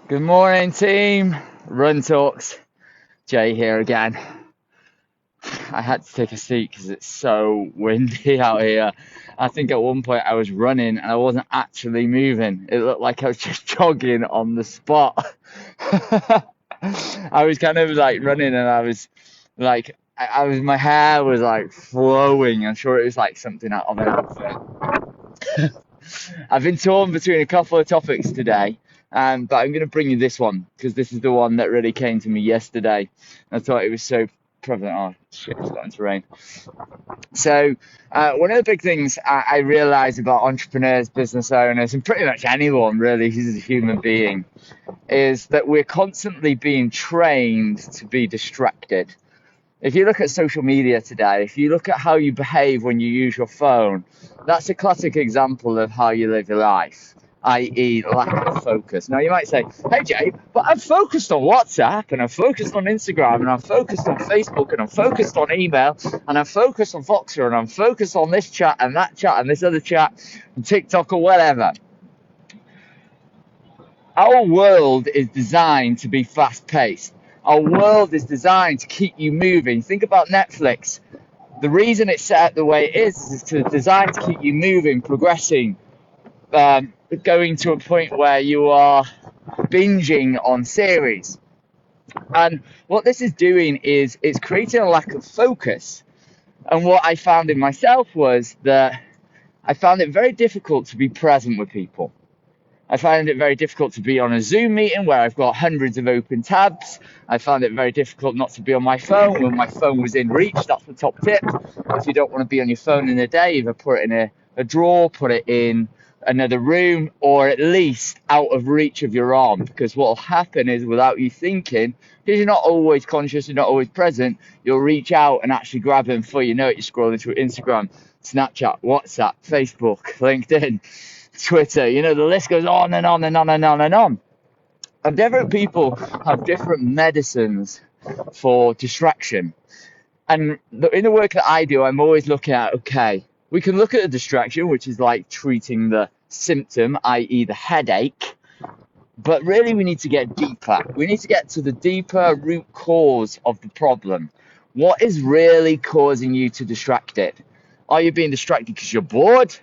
Good morning, team. Run Talks. Jay here again. I had to take a seat because it's so windy out here. I think at one point I was running and I wasn't actually moving. It looked like I was just jogging on the spot. I was kind of like running and I was like, my hair was like flowing. I'm sure it was like something out of an outfit. I've been torn between a couple of topics today, but I'm going to bring you this one because this is the one that really came to me yesterday. I thought it was so prevalent. Oh, shit, it's starting to rain. So, one of the big things I realize about entrepreneurs, business owners, and pretty much anyone really who's a human being is that we're constantly being trained to be distracted. If you look at social media today, if you look at how you behave when you use your phone, that's a classic example of how you live your life, i.e., lack of focus. Now, you might say, hey, Jay, but I'm focused on WhatsApp, and I'm focused on Instagram, and I'm focused on Facebook, and I'm focused on email, and I'm focused on Voxer, and I'm focused on this chat, and this other chat, and TikTok, or whatever. Our world is designed to be fast-paced. Our world is designed to keep you moving. Think about Netflix. The reason it's set up the way it is designed to keep you moving, progressing, going to a point where you are binging on series. And what this is doing is it's creating a lack of focus. And what I found in myself was that I found it very difficult to be present with people. I find it very difficult to be on a Zoom meeting where I've got hundreds of open tabs. I found it very difficult not to be on my phone when my phone was in reach. That's the top tip. If you don't want to be on your phone in a day, either put it in a drawer, put it in another room, or at least out of reach of your arm. Because what will happen is, without you thinking, because you're not always conscious, you're not always present, you'll reach out and actually grab it before you know it. You're scrolling through Instagram, Snapchat, WhatsApp, Facebook, LinkedIn, Twitter, the list goes on and on and on and on and on. And different people have different medicines for distraction. And in the work that I do, I'm always looking at, okay, we can look at a distraction, which is like treating the symptom, i.e. the headache. But really, we need to get deeper. We need to get to the deeper root cause of the problem. What is really causing you to distract it? Are you being distracted because you're bored?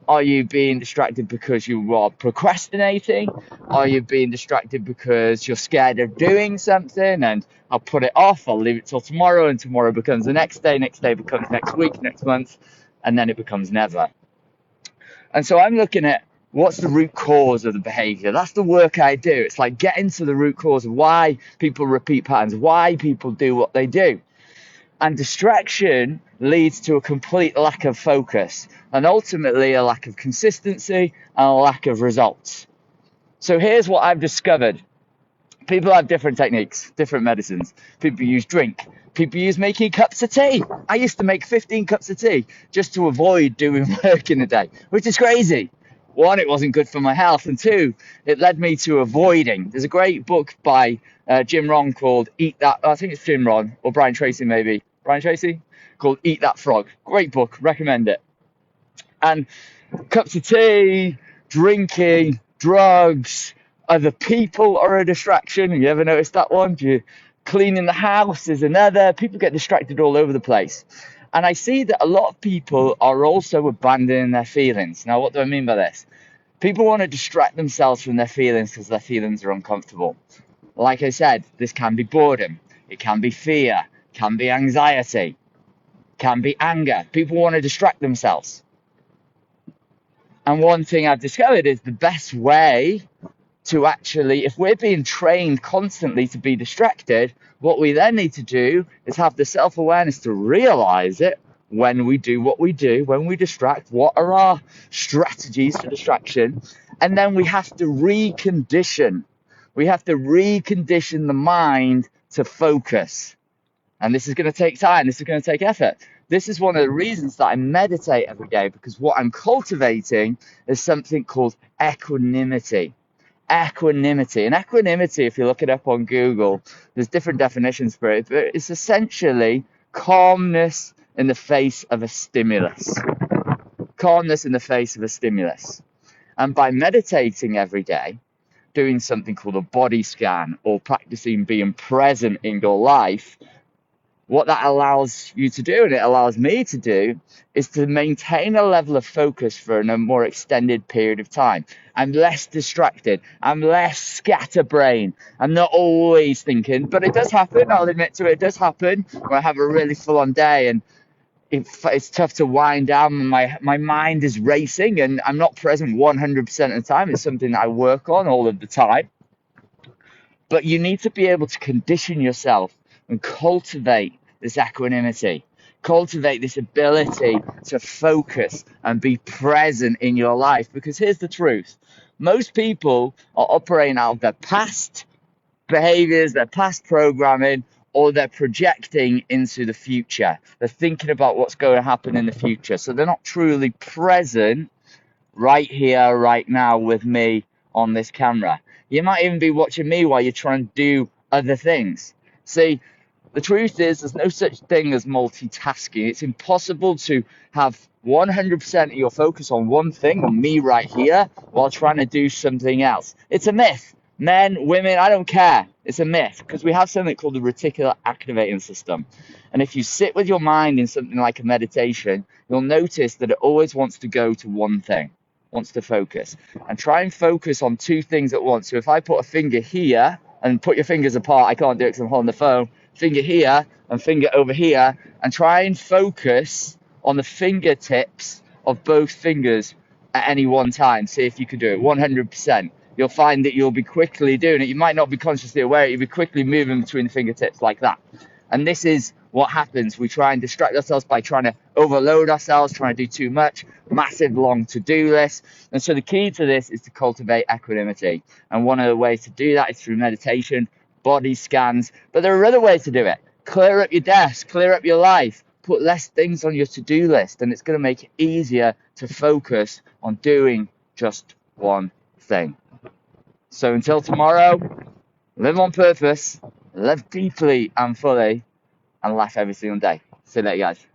Are you being distracted because you are procrastinating? Are you being distracted because you're scared of doing something and I'll put it off, I'll leave it till tomorrow, and tomorrow becomes the next day becomes next week, next month, and then it becomes never. And so I'm looking at what's the root cause of the behavior. That's the work I do. It's like getting to the root cause of why people repeat patterns, why people do what they do. And distraction leads to a complete lack of focus and ultimately a lack of consistency and a lack of results. So here's what I've discovered. People have different techniques, different medicines. People use drink. People use making cups of tea. I used to make 15 cups of tea just to avoid doing work in a day, which is crazy. One, it wasn't good for my health, and two, it led me to avoiding. There's a great book by Jim Rohn called Eat That. I think it's Jim Rohn or Brian Tracy, maybe. Brian Tracy, called Eat That Frog. Great book, recommend it. And cups of tea, drinking, drugs, other people are a distraction. You ever noticed that one? Cleaning the house is another. People get distracted all over the place. And I see that a lot of people are also abandoning their feelings. Now, what do I mean by this? People want to distract themselves from their feelings because their feelings are uncomfortable. Like I said, this can be boredom. It can be fear. Can be anxiety. Can be anger. People want to distract themselves. And one thing I've discovered is the best way to actually, if we're being trained constantly to be distracted, what we then need to do is have the self-awareness to realize it when we do what we do, when we distract, what are our strategies for distraction, and then we have to recondition. We have to recondition the mind to focus. And this is going to take time. This is going to take effort. This is one of the reasons that I meditate every day, because what I'm cultivating is something called equanimity. Equanimity. And equanimity, if you look it up on Google, there's different definitions for it, but it's essentially calmness in the face of a stimulus. Calmness in the face of a stimulus. And by meditating every day, doing something called a body scan or practicing being present in your life, what that allows you to do, and it allows me to do, is to maintain a level of focus for a more extended period of time. I'm less distracted. I'm less scatterbrained. I'm not always thinking, but it does happen. I'll admit to it. It does happen when I have a really full-on day and it's tough to wind down. And my mind is racing and I'm not present 100% of the time. It's something that I work on all of the time. But you need to be able to condition yourself and cultivate this equanimity, cultivate this ability to focus and be present in your life. Because here's the truth. Most people are operating out of their past behaviors, their past programming, or they're projecting into the future. They're thinking about what's going to happen in the future. So they're not truly present right here, right now with me on this camera. You might even be watching me while you're trying to do other things. See, the truth is there's no such thing as multitasking. It's impossible to have 100% of your focus on one thing, on me right here, while trying to do something else. It's a myth. Men, women, I don't care. It's a myth because we have something called the reticular activating system. And if you sit with your mind in something like a meditation, you'll notice that it always wants to go to one thing, wants to focus. And try and focus on two things at once. So if I put a finger here, and put your fingers apart, I can't do it because I'm holding the phone, finger here and finger over here, and try and focus on the fingertips of both fingers at any one time. See if you can do it 100%. You'll find that you'll be quickly doing it. You might not be consciously aware, you'll be quickly moving between the fingertips like that. And this is what happens. We try and distract ourselves by trying to overload ourselves, trying to do too much, massive long to-do list. And so the key to this is to cultivate equanimity. And one of the ways to do that is through meditation, body scans. But there are other ways to do it. Clear up your desk, clear up your life, put less things on your to-do list, and it's going to make it easier to focus on doing just one thing. So until tomorrow, live on purpose, live deeply and fully, and laugh every single day. See you later, guys.